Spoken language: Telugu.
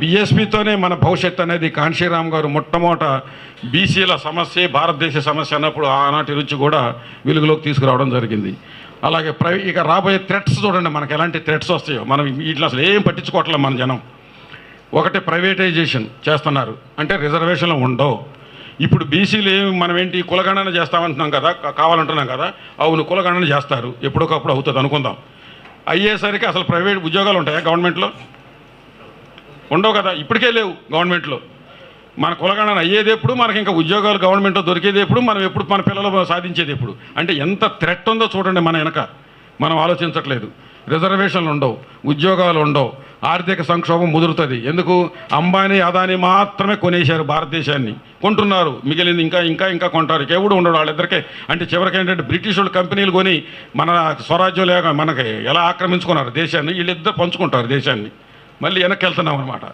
బీఎస్పీతోనే మన భవిష్యత్తు అనేది కాంశీరామ్ గారు మొట్టమొదట బీసీల సమస్య భారతదేశ సమస్య అన్నప్పుడు ఆనాటి నుంచి కూడా వెలుగులోకి తీసుకురావడం జరిగింది. అలాగే ఇక రాబోయే థ్రెట్స్ చూడండి, మనకు ఎలాంటి థ్రెట్స్ వస్తాయో మనం వీటిలో అసలు ఏం పట్టించుకోవట్లేదు మన జనం. ఒకటి ప్రైవేటైజేషన్ చేస్తున్నారు, అంటే రిజర్వేషన్లు ఉండవు. ఇప్పుడు బీసీలు మనం ఏంటి కులగణన చేస్తామంటున్నాం కదా, కావాలంటున్నాం కదా, అవును కులగణన చేస్తారు, ఎప్పటికప్పుడు అవుతుంది అనుకుందాం. అయ్యేసరికి అసలు ప్రైవేట్ ఉద్యోగాలు ఉంటాయా గవర్నమెంట్లో? ఉండవు కదా, ఇప్పటికే లేవు గవర్నమెంట్లో. మన కులగణన అయ్యేది ఎప్పుడు, మనకి ఇంకా ఉద్యోగాలు గవర్నమెంట్లో దొరికేది ఎప్పుడు, మనం ఎప్పుడు మన పిల్లలు సాధించేది ఎప్పుడు? అంటే ఎంత థ్రెట్ ఉందో చూడండి మన వెనక. మనం ఆలోచించట్లేదు. రిజర్వేషన్లు ఉండవు, ఉద్యోగాలు ఉండవు, ఆర్థిక సంక్షోభం ముదురుతుంది. ఎందుకు? అంబానీ అదానీ మాత్రమే కొనేశారు భారతదేశాన్ని, కొంటున్నారు, మిగిలింది ఇంకా ఇంకా ఇంకా కొంటారు. ఎవడు ఉండడు వాళ్ళిద్దరికే. అంటే చివరికి ఏంటంటే బ్రిటిష్ వాళ్ళు కంపెనీలు కొని మన స్వరాజ్యం లేక మనకి ఎలా ఆక్రమించుకున్నారు దేశాన్ని, వీళ్ళిద్దరు పంచుకుంటారు దేశాన్ని. మళ్ళీ వెనక్కి వెళ్తున్నాం అనమాట.